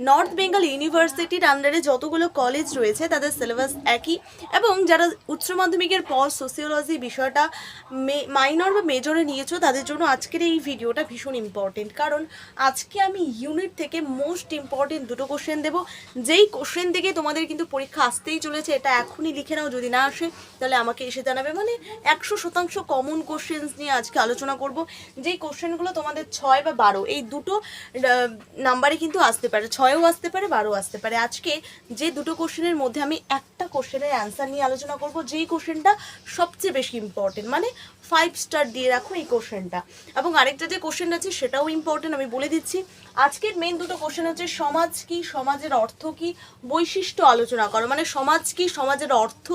North Bengal ইউনিভার্সিটির আন্ডারে যতগুলো কলেজ রয়েছে তাদের সিলেবাস একই, এবং যারা উচ্চ মাধ্যমিকের পর সোসিওলজি বিষয়টা মাইনর বা মেজরে নিয়েছো তাদের জন্য আজকের এই ভিডিওটা ভীষণ ইম্পর্টেন্ট। কারণ আজকে আমি ইউনিট থেকে মোস্ট ইম্পর্টেন্ট দুটো কোশ্চেন দেবো, যেই কোশ্চেন থেকে তোমাদের কিন্তু পরীক্ষা আসতেই চলেছে। এটা এখনই লিখে নাও, যদি না আসে তাহলে আমাকে এসে জানাবে। মানে 100% কমন কোশ্চেন্স নিয়ে আজকে আলোচনা করব, যেই কোশ্চেনগুলো তোমাদের 6 বা 12 এই দুটো নাম্বারে কিন্তু আসতে পারে, 6ও আসতে পারে 12ও আসতে পারে। আজকে যে দুটো কোশ্চেনের মধ্যে আমি একটা কোশ্চেনের অ্যান্সার নিয়ে আলোচনা করব, যেই কোশ্চেনটা সবচেয়ে বেশি ইম্পর্টেন্ট, মানে 5 স্টার দিয়ে রাখো এই কোশ্চেনটা। এবং আরেকটা যে কোশ্চেন আছে সেটাও ইম্পর্টেন্ট, আমি বলে দিচ্ছি। আজকের মেন দুটো কোশ্চেন হচ্ছে সমাজ কি, সমাজের অর্থ কি, বৈশিষ্ট্য আলোচনা করো। মানে সমাজ কি, সমাজের অর্থ,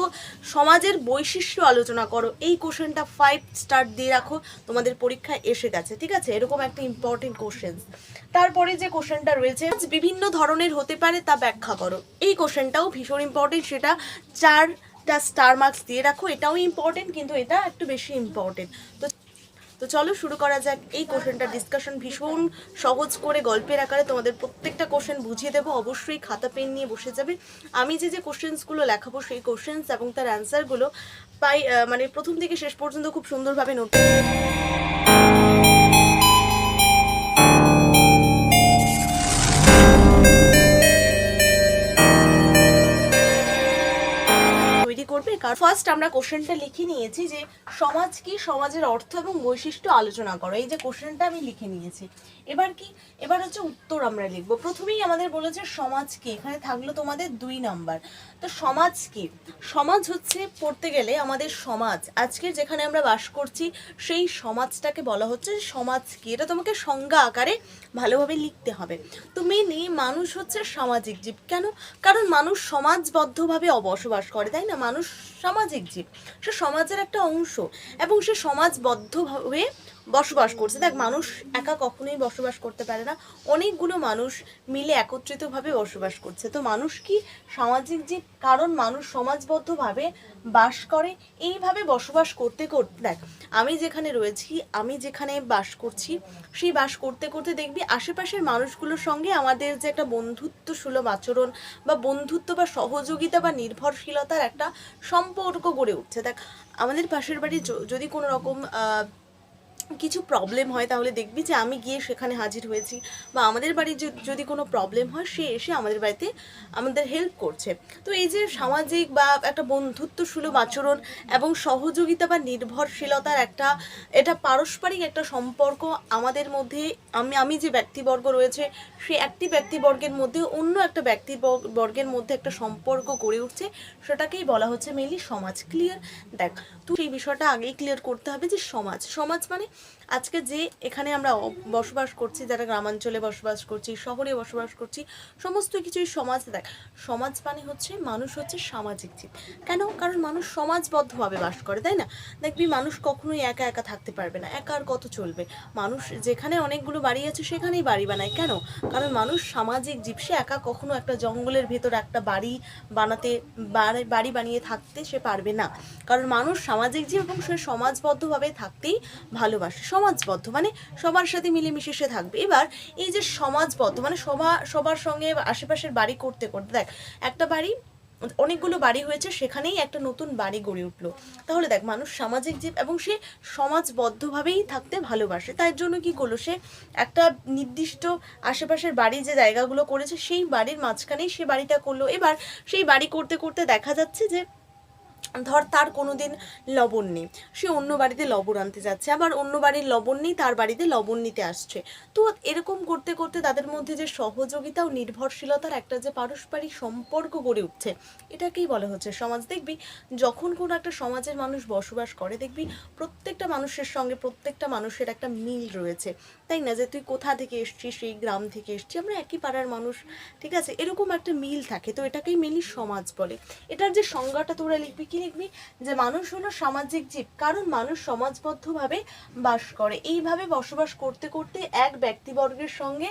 সমাজের বৈশিষ্ট্য আলোচনা করো। এই কোশ্চেনটা 5 স্টার দিয়ে রাখো, তোমাদের পরীক্ষায় এসে গেছে, ঠিক আছে? এরকম একটা ইম্পর্টেন্ট কোশ্চেন। তারপরে যে কোশ্চেনটা রয়েছে বিভিন্ন ধরনের হতে পারে তা ব্যাখ্যা করো, এই কোশ্চেনটাও ভীষণ ইম্পর্টেন্ট। সেটা 4টা স্টার মার্কস দিয়ে রাখো, এটাও ইম্পর্টেন্ট, কিন্তু এটা একটু বেশি ইম্পর্টেন্ট। তো চলো শুরু করা যাক। এই কোশ্চেনটা ডিসকাশন ভীষণ সহজ করে গল্পের আকারে তোমাদের প্রত্যেকটা কোশ্চেন বুঝিয়ে দেবো। অবশ্যই খাতা পেন নিয়ে বসে যাবে। আমি যে কোশ্চেন্সগুলো লেখাবো সেই কোশ্চেন্স এবং তার অ্যান্সারগুলো মানে প্রথম থেকে শেষ পর্যন্ত খুব সুন্দরভাবে নোট করবে। কারণ ফার্স্ট আমরা কোশ্চেনটা লিখে নিয়েছি যে সমাজ কি, সমাজের অর্থ এবং বৈশিষ্ট্য আলোচনা করো। এই যে কোশ্চেনটা আমি লিখে নিয়েছি। এবার কি, এবার হচ্ছে উত্তর আমরা লিখব। প্রথমেই আমাদের বলেছে সমাজ কি, এখানে থাকলো তোমাদের 2 নাম্বার। তো সমাজ কি, সমাজ হচ্ছে পড়তে গেলে আমাদের সমাজ, আজকে যেখানে আমরা বাস করছি সেই সমাজটাকে বলা হচ্ছে সমাজ কি। এটা তোমাকে সংজ্ঞা আকারে ভালোভাবে লিখতে হবে। তো মেনলি মানুষ হচ্ছে সামাজিক জীব। কেন? কারণ মানুষ সমাজবদ্ধভাবে বসবাস করে, তাই না? মানুষ সামাজিক জীব, সে সমাজের একটা অংশ এবং সে সমাজবদ্ধভাবে বসবাস করছে। দেখ, মানুষ একা কখনোই বসবাস করতে পারে না, অনেকগুলো মানুষ মিলে একত্রিতভাবে বসবাস করছে। তো মানুষ কি সামাজিক জীব, কারণ মানুষ সমাজবদ্ধভাবে বাস করে। এইভাবে বসবাস করতে করতে দেখ, আমি যেখানে রয়েছি, আমি যেখানে বাস করছি, সেই বাস করতে করতে দেখবি আশেপাশের মানুষগুলোর সঙ্গে আমাদের যে একটা বন্ধুত্ব সুলভ আচরণ বা বন্ধুত্ব বা সহযোগিতা বা নির্ভরশীলতার একটা সম্পর্ক গড়ে উঠছে। দেখ, আমাদের পাশের বাড়ি যদি কোনো রকম কিছু প্রবলেম হয় তাহলে দেখবি যে আমি গিয়ে সেখানে হাজির হয়েছি, বা আমাদের বাড়ির যদি কোনো প্রবলেম হয় সে এসে আমাদের বাড়িতে আমাদের হেল্প করছে। তো এই যে সামাজিক বা একটা বন্ধুত্ব সুলভ আচরণ এবং সহযোগিতা বা নির্ভরশীলতার একটা, এটা পারস্পরিক একটা সম্পর্ক আমাদের মধ্যে, আমি যে ব্যক্তিবর্গ রয়েছে সে একটি ব্যক্তিবর্গের মধ্যে অন্য একটা ব্যক্তিবর্গের মধ্যে একটা সম্পর্ক গড়ে উঠছে, সেটাকেই বলা হচ্ছে মেনলি সমাজ। ক্লিয়ার? দেখ, তো সেই বিষয়টা আগেই ক্লিয়ার করতে হবে যে সমাজ, সমাজ মানে আজকে যে এখানে আমরা বসবাস করছি, যারা গ্রামাঞ্চলে বসবাস করছি, শহরে বসবাস করছি, সমস্ত কিছুই সমাজ। দেখ, সমাজ মানে হচ্ছে মানুষ হচ্ছে সামাজিক জীব। কেন? কারণ মানুষ সমাজবদ্ধভাবে বাস করে, তাই না? দেখবি মানুষ কখনোই একা একা থাকতে পারবে না, একা আর কত চলবে। মানুষ যেখানে অনেকগুলো বাড়ি আছে সেখানেই বাড়ি বানায়। কেন? কারণ মানুষ সামাজিক জীব, সে একা কখনো একটা জঙ্গলের ভেতর একটা বাড়ি বানিয়ে থাকতে সে পারবে না। কারণ মানুষ সামাজিক জীব এবং সে সমাজবদ্ধভাবে থাকতেই ভালোবাসে। সমাজবদ্ধ মানে সবার সাথে মিলেমিশে সে থাকবে। এবার এই যে সমাজবদ্ধ মানে সবার সঙ্গে আশেপাশের বাড়ি করতে করতে দেখ, একটা বাড়ি, অনেকগুলো বাড়ি হয়েছে, সেখানেই একটা নতুন বাড়ি গড়ে উঠলো। তাহলে দেখ, মানুষ সামাজিক জীব এবং সে সমাজবদ্ধভাবেই থাকতে ভালোবাসে। তাই জন্য কি করলো, সে একটা নির্দিষ্ট আশেপাশের বাড়ি যে জায়গাগুলো করেছে সেই বাড়ির মাঝখানেই সে বাড়িটা করলো। এবার সেই বাড়ি করতে করতে দেখা যাচ্ছে যে ধর তার কোনোদিন লবণ নেই, সে অন্য বাড়িতে লবণ আনতে যাচ্ছে, আবার অন্য বাড়ির লবণ নেই, তার বাড়িতে লবণ নিতে আসছে। তো এরকম করতে করতে তাদের মধ্যে যে সহযোগিতা ও নির্ভরশীলতার একটা যে পারস্পরিক সম্পর্ক গড়ে উঠছে, এটাকেই বলা হচ্ছে সমাজ। দেখবি যখন কোনো একটা সমাজের মানুষ বসবাস করে, দেখবি প্রত্যেকটা মানুষের সঙ্গে প্রত্যেকটা মানুষের একটা মিল রয়েছে, তাই না? যে তুই কোথা থেকে এসছিস, সেই গ্রাম থেকে এসছি, আমরা একই পাড়ার মানুষ, ঠিক আছে? এরকম একটা মিল থাকে। তো এটাকেই মেনলি সমাজ বলে। এটার যে সংজ্ঞাটা তোরা লিখবি, কি লিখবি? যে মানুষ হলো সামাজিক জীব, কারণ মানুষ সমাজবদ্ধভাবে বাস করে। এইভাবে বসবাস করতে করতে এক ব্যক্তিবর্গের সঙ্গে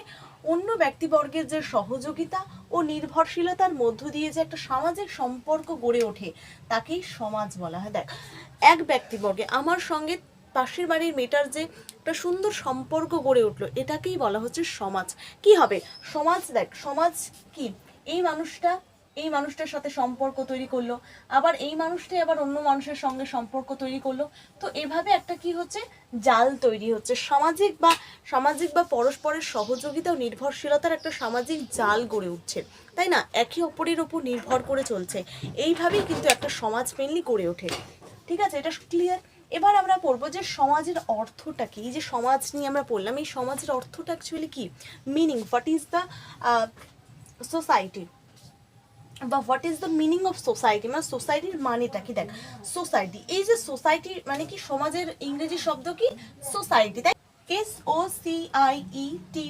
অন্য ব্যক্তিবর্গের যে সহযোগিতা ও নির্ভরশীলতার মধ্য দিয়ে যে একটা সামাজিক সম্পর্ক গড়ে ওঠে, তাকেই সমাজ বলা হয়। দেখ, এক ব্যক্তিবর্গে আমার সঙ্গে পাশের বাড়ির মেয়েটার যে একটা সুন্দর সম্পর্ক গড়ে উঠলো, এটাকেই বলা হচ্ছে সমাজ। কি হবে সমাজ? দেখ সমাজ কি, এই মানুষটার সাথে সম্পর্ক তৈরি করলো, আবার এই মানুষটাই আবার অন্য মানুষের সঙ্গে সম্পর্ক তৈরি করলো, তো এভাবে একটা কি হচ্ছে, জাল তৈরি হচ্ছে, সামাজিক বা পরস্পরের সহযোগিতা ও নির্ভরশীলতার একটা সামাজিক জাল গড়ে উঠছে, তাই না? একে অপরের উপর নির্ভর করে চলছে, এইভাবেই কিন্তু একটা সমাজ মেনলি গড়ে ওঠে। ঠিক আছে, এটা ক্লিয়ার? এবার আমরা পড়বো যে সমাজের অর্থটা কি। এই যে সমাজ নিয়ে আমরা পড়লাম, এই সমাজের অর্থটা অ্যাকচুয়ালি কি, meaning, what is the society বা what is the meaning of society, মানে সোসাইটির মানেটা কি। দেখ সোসাইটি, এই যে সোসাইটি মানে কি, সমাজের ইংরেজি শব্দ কি সোসাইটি, তাই SOCIETY,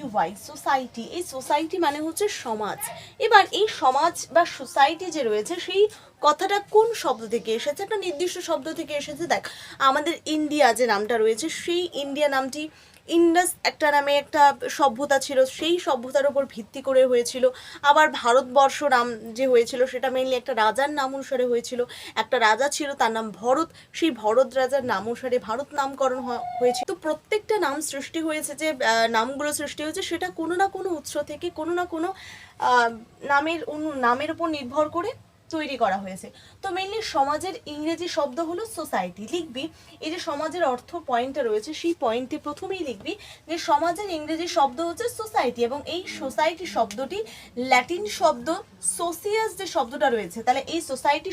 সোসাইটি। এই সোসাইটি মানে হচ্ছে সমাজ। এবার এই সমাজ বা সোসাইটি যে রয়েছে, সেই কথাটা কোন শব্দ থেকে এসেছে, একটা নির্দিষ্ট শব্দ থেকে এসেছে। দেখ আমাদের ইন্ডিয়া যে নামটা রয়েছে, সেই ইন্ডিয়া নামটি ইন্ডাস একটা নামে একটা সভ্যতা ছিল, সেই সভ্যতার উপর ভিত্তি করে হয়েছিল। আবার ভারতবর্ষ নাম যে হয়েছিল, সেটা মেনলি একটা রাজার নাম অনুসারে হয়েছিল। একটা রাজা ছিল, তার নাম ভরত, সেই ভরত রাজার নাম অনুসারে ভারত নামকরণ হয়েছিল। তো প্রত্যেকটা নাম সৃষ্টি হয়েছে, যে নামগুলো সৃষ্টি হয়েছে, সেটা কোনো না কোনো উৎস থেকে, কোনো না কোনো নামের উপর নির্ভর করে তৈরি করা হয়েছে। তো মেনলি সমাজের ইংরেজি শব্দ হলো সোসাইটি। লিখবি এই যে সমাজের অর্থ পয়েন্টটা রয়েছে, সেই পয়েন্টে প্রথমেই লিখবি যে সমাজের ইংরেজি শব্দ হচ্ছে সোসাইটি, এবং এই সোসাইটি শব্দটি ল্যাটিন শব্দ সোসিয়াস যে শব্দটা রয়েছে, তাহলে এই সোসাইটি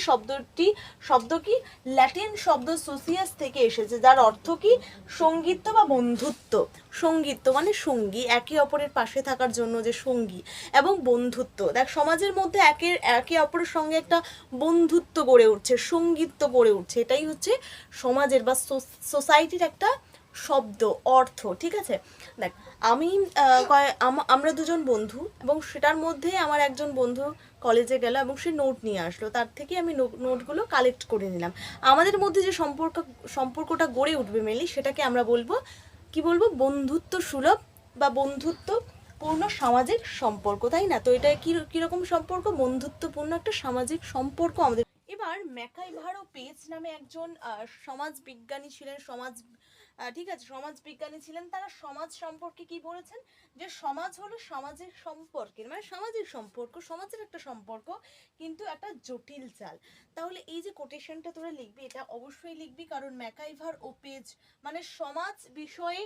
শব্দ কি ল্যাটিন শব্দ সোসিয়াস থেকে এসেছে, যার অর্থ কি সঙ্গীত্ব বা বন্ধুত্ব। সঙ্গীত্ব মানে সঙ্গী, একে অপরের পাশে থাকার জন্য যে সঙ্গী, এবং বন্ধুত্ব। দেখ সমাজের মধ্যে একে অপরের সঙ্গে একটা বন্ধুত্ব গড়ে উঠছে, সঙ্গীত্ব গড়ে উঠছে, এটাই হচ্ছে সমাজের বা সোসাইটির একটা শব্দ অর্থ। ঠিক আছে, দেখ আমরা দুজন বন্ধু, এবং সেটার মধ্যে আমার একজন বন্ধু কলেজে গেল এবং সে নোট নিয়ে আসলো, তার থেকে আমি নোটগুলো কালেক্ট করে নিলাম। আমাদের মধ্যে যে সম্পর্কটা গড়ে উঠবে মেনলি, সেটাকে আমরা বলবো কি, বলবো বন্ধুত্ব সুলভ বা বন্ধুত্বপূর্ণ সামাজিক সম্পর্ক, তাই না? তো এটা কিরকম সম্পর্ক, বন্ধুত্বপূর্ণ একটা সামাজিক সম্পর্ক আমাদের। এবার ম্যাকাইভার ও পেজ নামে একজন সমাজ বিজ্ঞানী ছিলেন, ঠিক আছে, সমাজ বিজ্ঞানী ছিলেন। তারা সমাজ সম্পর্কে কি বলেছেন, যে সমাজ হলো সামাজিক সম্পর্কের, মানে সামাজিক সম্পর্ক, সমাজের একটা সম্পর্ক, কিন্তু একটা জটিল চাল। তাহলে এই যে কোটেশনটা তোরা লিখবি, এটা অবশ্যই লিখবি, কারণ ম্যাকাইভার ও পেজ মানে সমাজ বিষয়ে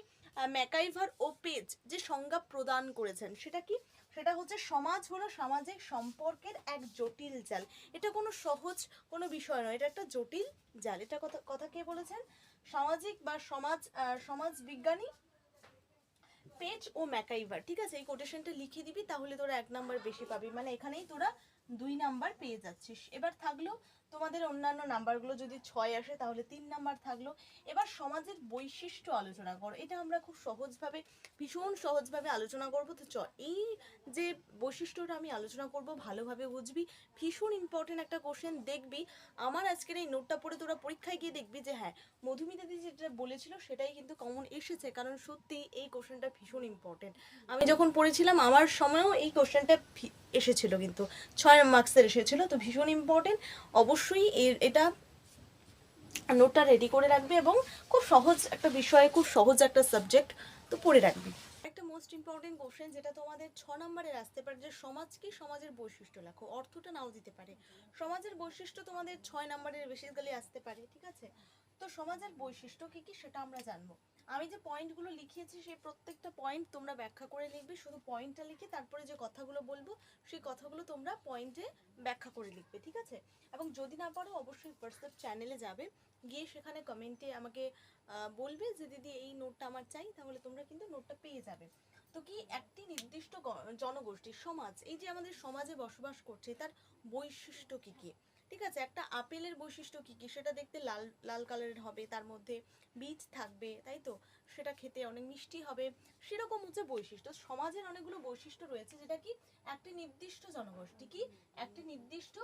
ম্যাকাইভার ও পেজ যে সংজ্ঞা প্রদান করেছেন, সেটা কি, সেটা হচ্ছে সমাজ হলো সামাজিক সম্পর্কের এক জটিল জাল। এটা কোনো সহজ কোনো বিষয় নয়, এটা একটা জটিল জাল। এটা কথা কে বলেছেন, সামাজিক বা সমাজ বিজ্ঞানী পেজ ও ম্যাকাইভার। ঠিক আছে, এই কোটেশনটা লিখে দিবি, তাহলে তোরা 1 নাম্বার বেশি পাবি, মানে এখানেই তোরা 2 নাম্বার পেয়ে যাচ্ছিস। এবার থাকলো তোমাদের অন্যান্য নাম্বারগুলো, যদি 6 আসে তাহলে 3 নাম্বার থাকলো। এবার সমাজের বৈশিষ্ট্য আলোচনা করো, এটা আমরা খুব সহজভাবে, ভীষণ সহজভাবে আলোচনা করবো। তো এই যে বৈশিষ্ট্যটা আমি আলোচনা করব, ভালোভাবে বুঝবি, ভীষণ ইম্পর্টেন্ট একটা কোশ্চেন। দেখবি আমার আজকের এই নোটটা পড়ে তোরা পরীক্ষায় গিয়ে দেখবি যে হ্যাঁ, মধুমিতা দিদি যেটা বলেছিল সেটাই কিন্তু কমন এসেছে, কারণ সত্যি এই কোশ্চেনটা ভীষণ ইম্পর্টেন্ট। আমি যখন পড়েছিলাম আমার সময়ও এই কোশ্চেনটা এসেছিল, কিন্তু 6 মার্কসের এসেছিল, তো ভীষণ ইম্পর্টেন্ট। অবশ্যই এটা নোটটা রেডি করে রাখবে, এবং খুব সহজ একটা বিষয়, খুব সহজ একটা সাবজেক্ট, তো পড়ে রাখবি। একটা মোস্ট ইম্পর্টেন্ট কোশ্চেন যেটা তোমাদের 6 নম্বরের আসতে পারে, যে সমাজ কি, সমাজের বৈশিষ্ট্য লেখো। অর্থটা নাও দিতে পারে, সমাজের বৈশিষ্ট্য তোমাদের 6 নম্বরের বেসিক্যালি আসতে পারে। ঠিক আছে, তো সমাজের বৈশিষ্ট্য কি কি সেটা আমরা জানবো। আমি যে পয়েন্টগুলো লিখিয়েছি, সেই প্রত্যেকটা পয়েন্ট তোমরা ব্যাখ্যা করে লিখবে, শুধু পয়েন্টটা লিখে তারপরে যে কথাগুলো বলবো, সেই কথাগুলো তোমরা পয়েন্টে ব্যাখ্যা করে লিখবে। ঠিক আছে, এবং যদি না পারো অবশ্যই হোয়াটসঅ্যাপ চ্যানেলে যাবে, গিয়ে সেখানে কমেন্টে আমাকে বলবে যে দিদি এই নোটটা আমার চাই, তাহলে তোমরা কিন্তু নোটটা পেয়ে যাবে। তো কি, একটি নির্দিষ্ট জনগোষ্ঠী সমাজ, এই যে আমাদের সমাজে বসবাস করছে, তার বৈশিষ্ট্য কি কি। ঠিক আছে, একটা আপেলের বৈশিষ্ট্য কি কি, সেটা দেখতে লাল লাল কালারের হবে, তার মধ্যে বীজ থাকবে, তাই তো, সেটা খেতে অনেক মিষ্টি হবে, সেরকম হচ্ছে বৈশিষ্ট্য। সমাজের অনেকগুলো বৈশিষ্ট্য রয়েছে, যেটা কি একটি নির্দিষ্ট জনগোষ্ঠী, কি একটি নির্দিষ্ট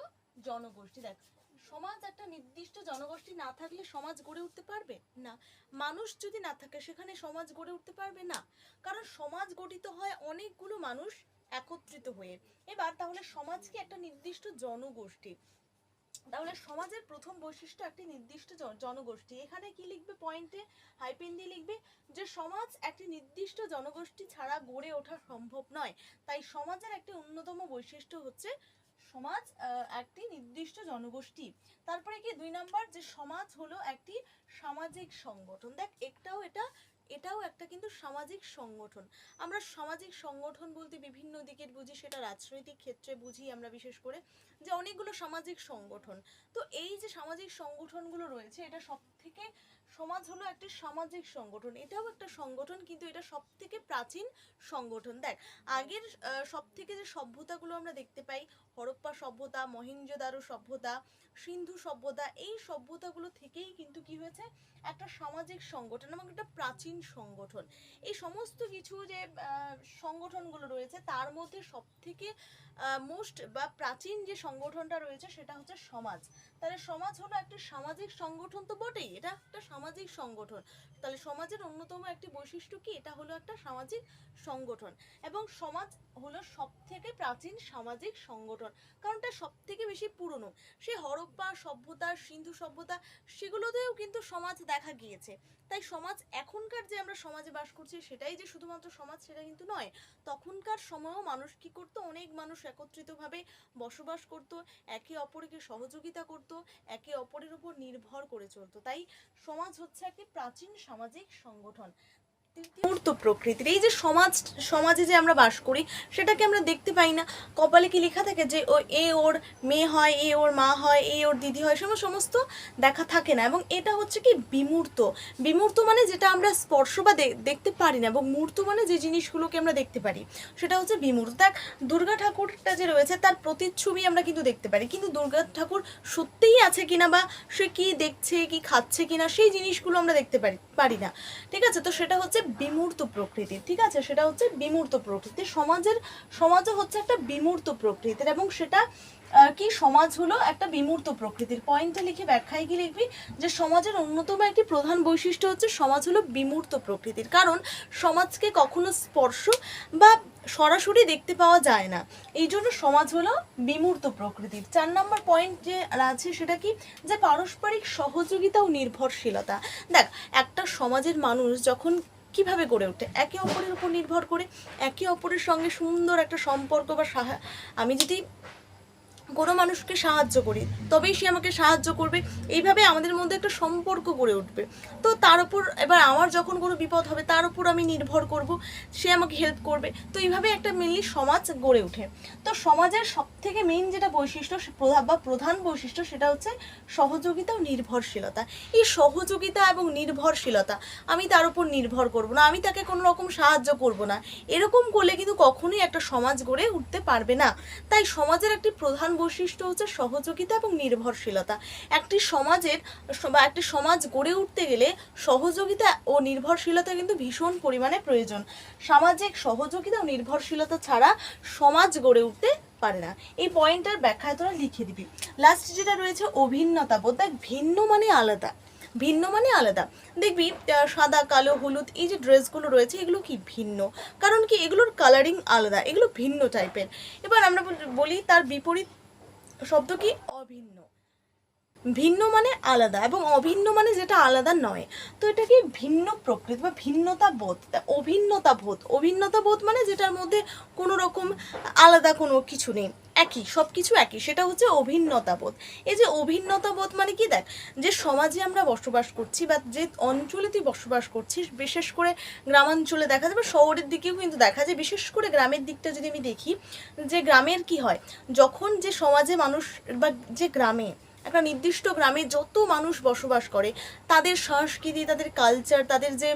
জনগোষ্ঠী। দেখ সমাজ একটা নির্দিষ্ট জনগোষ্ঠী না থাকলে সমাজ গড়ে উঠতে পারবে না, মানুষ যদি না থাকে সেখানে সমাজ গড়ে উঠতে পারবে না, কারণ সমাজ গঠিত হয় অনেকগুলো মানুষ একত্রিত হয়ে। এবার তাহলে সমাজ কি একটা নির্দিষ্ট জনগোষ্ঠী, তাহলে সমাজের প্রথম বৈশিষ্ট্য একটি নির্দিষ্ট জনগোষ্ঠী। এখানে কি লিখবে, পয়েন্টে হাইপেন দিয়ে লিখবে যে সমাজ একটি নির্দিষ্ট জনগোষ্ঠী ছাড়া গড়ে ওঠা সম্ভব নয়। তাই সমাজের একটি অন্যতম বৈশিষ্ট্য হচ্ছে সমাজ একটি নির্দিষ্ট জনগোষ্ঠী। তারপরে কি 2 নাম্বার, যে সমাজ হলো একটি সামাজিক সংগঠন। দেখ এটাও একটা কিন্তু সামাজিক সংগঠন। আমরা সামাজিক সংগঠন বলতে বিভিন্ন দিকের বুঝি, সেটা রাজনৈতিক ক্ষেত্রে বুঝি আমরা বিশেষ করে, যে অনেকগুলো সামাজিক সংগঠন। তো এই যে সামাজিক সংগঠনগুলো রয়েছে, এটা সব থেকে, সমাজ হলো একটি সামাজিক সংগঠন, এটাও একটা সংগঠন, কিন্তু এটা সব থেকে প্রাচীন সংগঠন। দেখ আগের সব থেকে যে সভ্যতাগুলো আমরা দেখতে পাই, হরপ্পা সভ্যতা, মহেঞ্জোদারো সভ্যতা, সিন্ধু সভ্যতা, এই সভ্যতাগুলো থেকেই কিন্তু কি হয়েছে, একটা সামাজিক সংগঠন এবং একটা প্রাচীন সংগঠন। এই সমস্ত কিছু যে সংগঠনগুলো রয়েছে, তার মধ্যে সব থেকে মোস্ট বা প্রাচীন যে সংগঠনটা রয়েছে সেটা হচ্ছে সমাজ। তাহলে সমাজ হলো একটা সামাজিক সংগঠন তো বটেই, এটা একটা সামাজিক সংগঠন। তাহলে সমাজের অন্যতম একটি বৈশিষ্ট্য কি, এটা হলো একটা সামাজিক সংগঠন। এবং সমাজ হলো সব থেকে প্রাচীন সামাজিক সংগঠন, কারণ এটা সব থেকে বেশি পুরনো। সে হরপ্পা সভ্যতা, সিন্ধু সভ্যতা, সেগুলোতেও কিন্তু সমাজ দেখা গিয়েছে। তাই সমাজ, এখনকার যে আমরা সমাজে বাস করছি সেটাই যে শুধুমাত্র সমাজ সেটা কিন্তু নয়। তখনকার সময়ও মানুষ কি করতো, অনেক মানুষ একত্রিতভাবে বসবাস করত, একে অপরকে সহযোগিতা করত, একে অপরের উপর নির্ভর করে চলতো। তাই সমাজ হচ্ছে একটি প্রাচীন সামাজিক সংগঠন। মূর্ত প্রকৃতির। এই যে সমাজে যে আমরা বাস করি সেটাকে আমরা দেখতে পাই না। কপালে কি লেখা থাকে যে এ ওর মেয়ে হয়, এ ওর মা হয়, এ ওর দিদি হয়, সমস্ত দেখা থাকে না। এবং এটা হচ্ছে কি বিমূর্ত। বিমূর্ত মানে যেটা আমরা স্পর্শ বা দেখতে পারি না, এবং মূর্ত মানে যে জিনিসগুলোকে আমরা দেখতে পারি সেটা হচ্ছে বিমূর্ত। দেখ দুর্গা ঠাকুরটা যে রয়েছে তার প্রতিচ্ছবি আমরা কিন্তু দেখতে পারি, কিন্তু দুর্গা ঠাকুর সত্যিই আছে কিনা বা সে কি দেখছে কি খাচ্ছে কিনা সেই জিনিসগুলো আমরা দেখতে পারি না। ঠিক আছে, তো সেটা হচ্ছে বিমূর্ত প্রকৃতির। ঠিক আছে, সেটা হচ্ছে বিমূর্ত প্রকৃতির। সমাজও হচ্ছে একটা বিমূর্ত প্রকৃতির, এবং সেটা কি, সমাজ হলো একটা বিমূর্ত প্রকৃতির। পয়েন্টে লিখে ব্যাখ্যায় কি লিখবি, যে সমাজের অন্যতম একটি প্রধান বৈশিষ্ট্য হচ্ছে সমাজ হলো বিমূর্ত প্রকৃতির, কারণ সমাজকে কখনো স্পর্শ বা সরাসরি দেখতে পাওয়া যায় না, এই জন্য সমাজ হলো বিমূর্ত প্রকৃতির। 4 নম্বর পয়েন্ট যে আছে সেটা কি, যে পারস্পরিক সহযোগিতা ও নির্ভরশীলতা। দেখ একটা সমাজের মানুষ যখন কিভাবে গড়ে ওঠে, একে অপরের উপর নির্ভর করে, একে অপরের সঙ্গে সুন্দর একটা সম্পর্ক বা আমি যদি কোনো মানুষকে সাহায্য করি তবেই সে আমাকে সাহায্য করবে, এইভাবে আমাদের মধ্যে একটা সম্পর্ক গড়ে উঠবে। তো তার উপর এবার আমার যখন কোনো বিপদ হবে তার উপর আমি নির্ভর করব, সে আমাকে হেল্প করবে। তো এইভাবে একটা মেনলি সমাজ গড়ে ওঠে। তো সমাজের সব থেকে মেইন যেটা বৈশিষ্ট্য বা প্রধান বৈশিষ্ট্য সেটা হচ্ছে সহযোগিতা ও নির্ভরশীলতা। এই সহযোগিতা এবং নির্ভরশীলতা, আমি তার উপর নির্ভর করব না, আমি তাকে কোনো রকম সাহায্য করব না, এরকম করলে কিন্তু কখনোই একটা সমাজ গড়ে উঠতে পারবে না। তাই সমাজের একটি প্রধান বৈশিষ্ট্য হচ্ছে সহযোগিতা এবং নির্ভরশীলতা। একটি সমাজ গড়ে উঠতে গেলে সহযোগিতা ও নির্ভরশীলতা কিন্তু ভীষণ পরিমাণে প্রয়োজন। সামাজিক সহযোগিতা ও নির্ভরশীলতা ছাড়া সমাজ গড়ে উঠতে পারে না। এই পয়েন্টটার ব্যাখ্যায় তোরা লিখে দিবি। লাস্ট যেটা রয়েছে অভিন্নতা বোধ। দেখ ভিন্ন মানে আলাদা, ভিন্ন মানে আলাদা। দেখবি সাদা কালো হলুদ এই যে ড্রেসগুলো রয়েছে এগুলো কি ভিন্ন, কারণ কি এগুলোর কালারিং আলাদা, এগুলো ভিন্ন টাইপের। এবার আমরা বলি তার বিপরীত শব্দ কি, অভিন্ন। ভিন্ন মানে আলাদা এবং অভিন্ন মানে যেটা আলাদা নয়। তো এটা কি ভিন্ন প্রকৃতি বা ভিন্নতা বোধ। অভিন্নতা বোধ মানে যেটার মধ্যে কোনো রকম আলাদা কোনো কিছু নেই, একই, সব কিছু একই, সেটা হচ্ছে অভিন্নতা বোধ। এই যে অভিন্নতা বোধ মানে কি, দেখ যে সমাজে আমরা বসবাস করছি বা যে অঞ্চলে তুই বসবাস করছিস, বিশেষ করে গ্রামাঞ্চলে দেখা যায় বা শহরের দিকেও কিন্তু দেখা যায়, বিশেষ করে গ্রামের দিকটা যদি আমি দেখি, যে গ্রামের কি হয়, যখন যে সমাজে মানুষ বা যে গ্রামে একটা নির্দিষ্ট গ্রামে যত মানুষ বসবাস করে তাদের সংস্কৃতি, তাদের কালচার, তাদের যে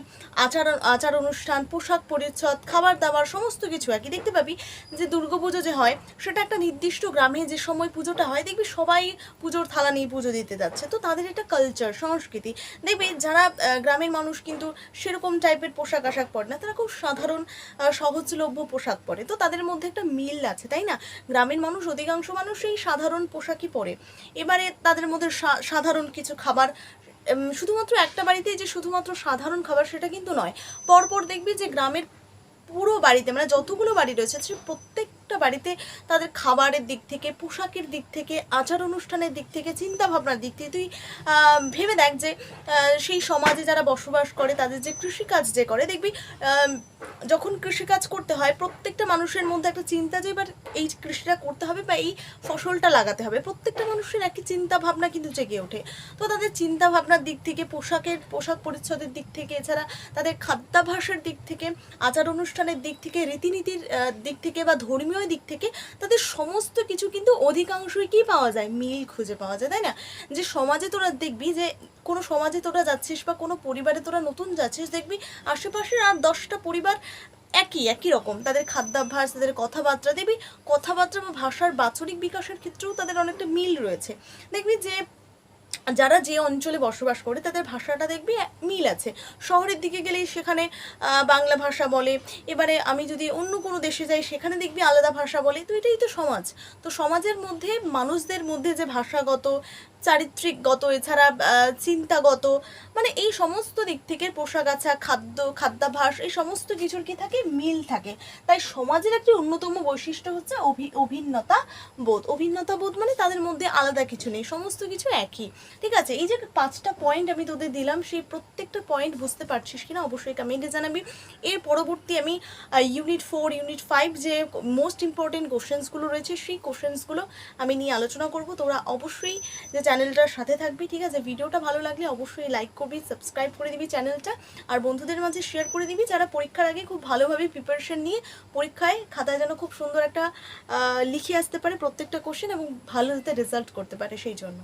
আচার অনুষ্ঠান, পোশাক পরিচ্ছদ, খাবার দাবার সমস্ত কিছু একই। দেখতে পাবি যে দুর্গাপুজো যে হয় সেটা একটা নির্দিষ্ট গ্রামে যে সময় পুজোটা হয়, দেখবি সবাই পুজোর থালা নিয়ে পুজো দিতে যাচ্ছে। তো তাদের একটা কালচার, সংস্কৃতি। দেখবি যারা গ্রামের মানুষ কিন্তু সেরকম টাইপের পোশাক আশাক পরে না, তারা খুব সাধারণ সহজলভ্য পোশাক পরে। তো তাদের মধ্যে একটা মিল আছে, তাই না? গ্রামের মানুষ, অধিকাংশ মানুষ এই সাধারণ পোশাকই পরে। এবারে তাদের মধ্যে সাধারণ কিছু খাবার, শুধুমাত্র একটা বাড়িতেই যে শুধুমাত্র সাধারণ খাবার সেটা কিন্তু নয়। পরপর দেখবি যে গ্রামের পুরো বাড়িতে, মানে যতগুলো বাড়ি রয়েছে সে প্রত্যেকটা প্রত্যেকটা বাড়িতে তাদের খাবারের দিক থেকে, পোশাকের দিক থেকে, আচার অনুষ্ঠানের দিক থেকে, চিন্তা ভাবনার দিক থেকে তুই ভেবে দেখ যে সেই সমাজে যারা বসবাস করে তাদের যে কৃষিকাজ যে করে, দেখবি যখন কৃষিকাজ করতে হয় প্রত্যেকটা মানুষের মধ্যে একটা চিন্তা যে এবার এই কৃষিটা করতে হবে বা এই ফসলটা লাগাতে হবে, প্রত্যেকটা মানুষের একই চিন্তা ভাবনা কিন্তু জেগে ওঠে। তো তাদের চিন্তা ভাবনার দিক থেকে, পোশাক পরিচ্ছদের দিক থেকে, এছাড়া তাদের খাদ্যাভ্যাসের দিক থেকে, আচার অনুষ্ঠানের দিক থেকে, রীতিনীতির দিক থেকে বা ধর্মীয় দিক থেকে তাদের সমস্ত কিছু কিন্তু অধিকাংশই কি পাওয়া যায়, মিল খুঁজে পাওয়া যায়, তাই না? যে সমাজে তোরা দেখবি যে কোনো সমাজে তোরা যাচ্ছিস বা কোনো পরিবারে তোরা নতুন যাচ্ছিস, দেখবি আশেপাশের আর 10টা পরিবার একই রকম, তাদের খাদ্যাভ্যাস, তাদের কথাবার্তা, দেখবি কথাবার্তা বা ভাষার বাচনিক বিকাশের ক্ষেত্রেও তাদের অনেকটা মিল রয়েছে। দেখবি যে যারা যে অঞ্চলে বসবাস করে তাদের ভাষাটা দেখবি মিল আছে। শহরের দিকে গেলে সেখানে বাংলা ভাষা বলে, এবারে আমি যদি অন্য কোনো দেশে যাই সেখানে দেখবি আলাদা ভাষা বলে। তো এটাই তো সমাজ। তো সমাজের মধ্যে মানুষদের মধ্যে যে ভাষাগত, চারিত্রিকগত, এছাড়া চিন্তাগত, মানে এই সমস্ত দিক থেকে পোশাক আচার, খাদ্যাভ্যাস, এই সমস্ত কিছুর কি থাকে, মিল থাকে। তাই সমাজের একটি অন্যতম বৈশিষ্ট্য হচ্ছে অভিন্নতা বোধ, মানে তাদের মধ্যে আলাদা কিছু নেই, সমস্ত কিছু একই। ঠিক আছে, এই যে 5টা পয়েন্ট আমি তোদের দিলাম, সেই প্রত্যেকটা পয়েন্ট বুঝতে পারছিস কিনা অবশ্যই কমেন্টে জানাবি। এর পরবর্তী আমি ইউনিট 4, ইউনিট 5 যে মোস্ট ইম্পর্টেন্ট কোশ্চেন্সগুলো রয়েছে সেই কোশ্চেন্সগুলো আমি নিয়ে আলোচনা করব। তোরা অবশ্যই যে চ্যানেলটার সাথে থাকবি, ঠিক আছে? ভিডিওটা ভালো লাগলে অবশ্যই লাইক করবি, সাবস্ক্রাইব করে দিবি চ্যানেলটা, আর বন্ধুদের মাঝে শেয়ার করে দিবি যারা পরীক্ষার আগে খুব ভালোভাবে প্রিপারেশন নিয়ে পরীক্ষায় খাতায় যেন খুব সুন্দর একটা লিখে আসতে পারে প্রত্যেকটা কোশ্চেন এবং ভালো যাতে রেজাল্ট করতে পারে সেই জন্য।